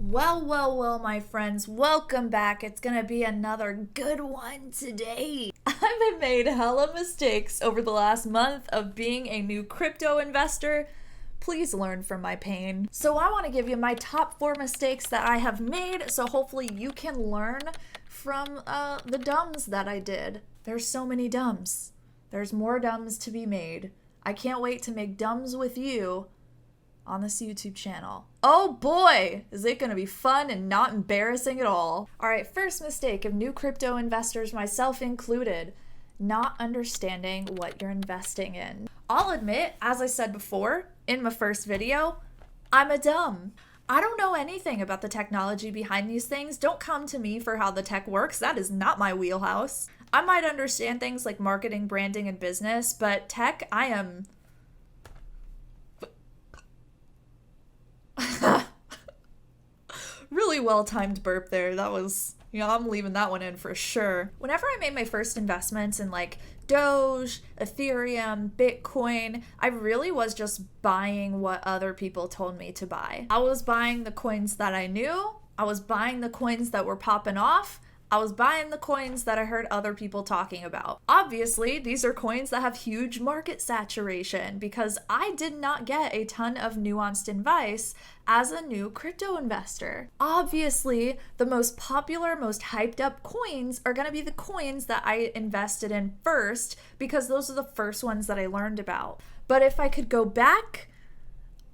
Well, my friends, welcome back. It's gonna be another good one today. I've made hella mistakes over the last month of being a new crypto investor. Please learn from my pain. So I want to give you my top 4 mistakes that I have made, so hopefully you can learn from the dumbs that I did. There's so many dumbs. There's more dumbs to be made. I can't wait to make dumbs with you on this YouTube channel. Oh boy, is it gonna be fun and not embarrassing at all. All right, first mistake of new crypto investors, myself included, not understanding what you're investing in. I'll admit, as I said before in my first video, I'm a dumb. I don't know anything about the technology behind these things. Don't come to me for how the tech works. That is not my wheelhouse. I might understand things like marketing, branding, and business, but tech, I am really well-timed burp there. That was, I'm leaving that one in for sure. Whenever I made my first investments in like Doge, Ethereum, Bitcoin, I really was just buying what other people told me to buy. I was buying the coins that I knew. I was buying the coins that were popping off. I was buying the coins that I heard other people talking about. Obviously, these are coins that have huge market saturation because I did not get a ton of nuanced advice as a new crypto investor. Obviously, the most popular, most hyped up coins are going to be the coins that I invested in first because those are the first ones that I learned about. But if I could go back,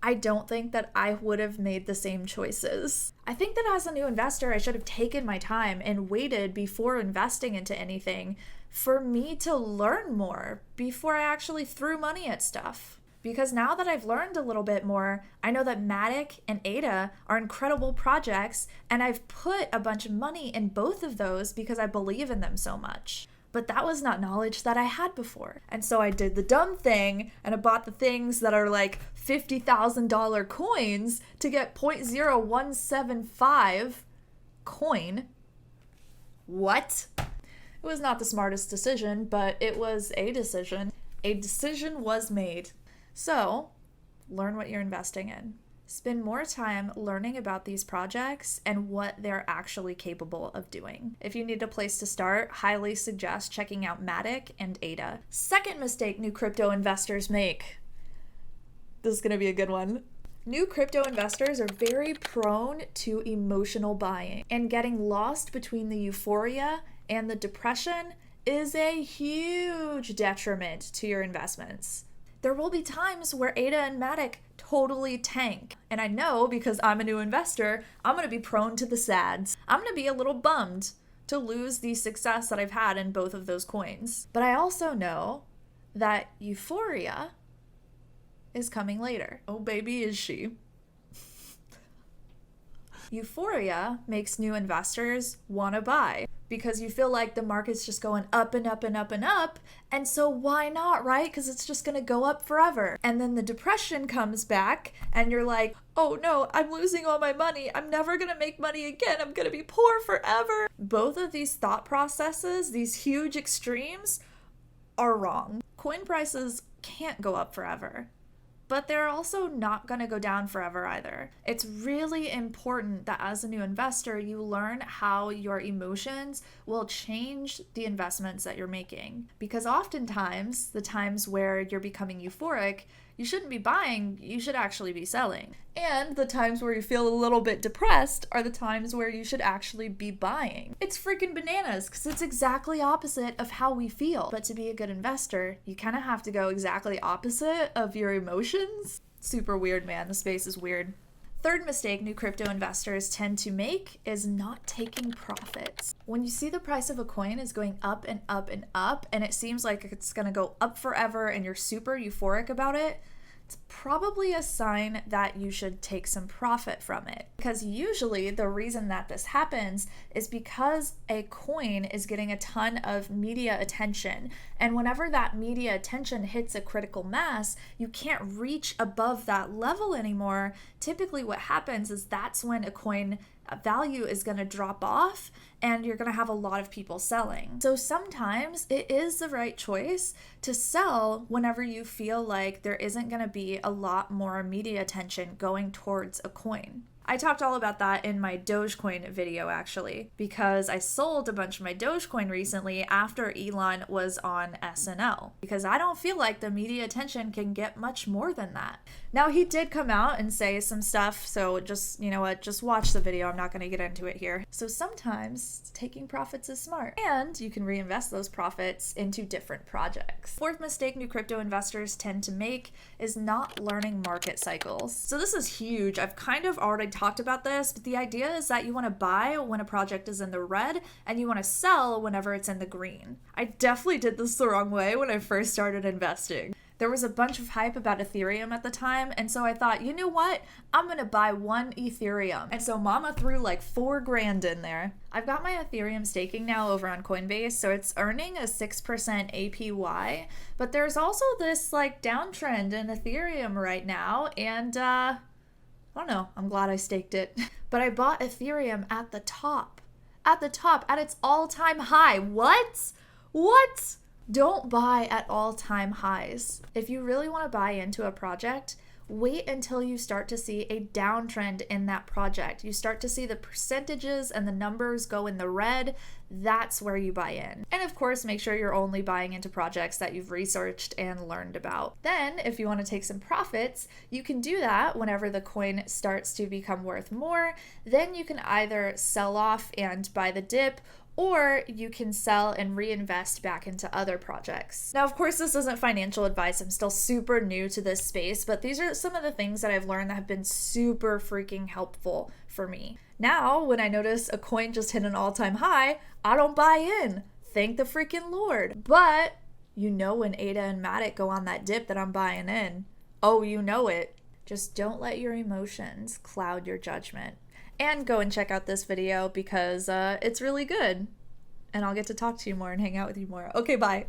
I don't think that I would have made the same choices. I think that as a new investor, I should have taken my time and waited before investing into anything for me to learn more before I actually threw money at stuff. Because now that I've learned a little bit more, I know that 𝐼𝐸 and 𝐸𝐴 are incredible projects, and I've put a bunch of money in both of those because I believe in them so much. But that was not knowledge that I had before. And so I did the dumb thing and I bought the things that are like $50,000 coins to get 0.0175 coin. What? It was not the smartest decision, but it was a decision. A decision was made. So, learn what you're investing in. Spend more time learning about these projects and what they're actually capable of doing. If you need a place to start, highly suggest checking out 𝐼𝐸 and 𝐸𝐴. Second mistake new crypto investors make. This is going to be a good one. New crypto investors are very prone to emotional buying, and getting lost between the euphoria and the depression is a huge detriment to your investments. There will be times where 𝐸𝐴 and 𝐼𝐸 totally tank. And I know because I'm a new investor, I'm going to be prone to the sads. I'm going to be a little bummed to lose the success that I've had in both of those coins. But I also know that euphoria is coming later. Oh baby, is she. Euphoria makes new investors want to buy because you feel like the market's just going up and up and up and up. And so why not, right? Because it's just going to go up forever. And then the depression comes back and you're like, oh no, I'm losing all my money. I'm never going to make money again. I'm going to be poor forever. Both of these thought processes, these huge extremes, are wrong. Coin prices can't go up forever, but they're also not going to go down forever either. It's really important that as a new investor, you learn how your emotions will change the investments that you're making. Because oftentimes, the times where you're becoming euphoric, you shouldn't be buying, you should actually be selling. And the times where you feel a little bit depressed are the times where you should actually be buying. It's freaking bananas because it's exactly opposite of how we feel. But to be a good investor, you kind of have to go exactly opposite of your emotions. Super weird, man. The space is weird. Third mistake new crypto investors tend to make is not taking profits. When you see the price of a coin is going up and up and up, and it seems like it's gonna go up forever and you're super euphoric about it, it's probably a sign that you should take some profit from it. Because usually the reason that this happens is because a coin is getting a ton of media attention. And whenever that media attention hits a critical mass, you can't reach above that level anymore. Typically what happens is that's when a coin value is going to drop off and you're going to have a lot of people selling. So sometimes it is the right choice to sell whenever you feel like there isn't going to be a lot more media attention going towards a coin. I talked all about that in my Dogecoin video, actually, because I sold a bunch of my Dogecoin recently after Elon was on SNL, because I don't feel like the media attention can get much more than that. Now, he did come out and say some stuff, so just, you know what, just watch the video. I'm not going to get into it here. So sometimes taking profits is smart, and you can reinvest those profits into different projects. Fourth mistake new crypto investors tend to make is not learning market cycles. So this is huge. I've kind of already talked about this, but the idea is that you want to buy when a project is in the red and you want to sell whenever it's in the green. I definitely did this the wrong way when I first started investing. There was a bunch of hype about Ethereum at the time, and so I thought, you know what? I'm gonna buy 1 Ethereum. And so mama threw like 4 grand in there. I've got my Ethereum staking now over on Coinbase, so it's earning a 6% APY, but there's also this like downtrend in Ethereum right now, and I don't know, I'm glad I staked it. But I bought Ethereum at the top, at its all-time high. What? Don't buy at all-time highs. If you really want to buy into a project, wait until you start to see a downtrend in that project. You start to see the percentages and the numbers go in the red. That's where you buy in. And of course, make sure you're only buying into projects that you've researched and learned about. Then, if you want to take some profits, you can do that whenever the coin starts to become worth more. Then you can either sell off and buy the dip, or you can sell and reinvest back into other projects. Now, of course, this isn't financial advice. I'm still super new to this space, but these are some of the things that I've learned that have been super freaking helpful for me. Now, when I notice a coin just hit an all-time high, I don't buy in. Thank the freaking Lord. But you know when ADA and Matic go on that dip that I'm buying in. Oh, you know it. Just don't let your emotions cloud your judgment. And go and check out this video because it's really good. And I'll get to talk to you more and hang out with you more. Okay, bye.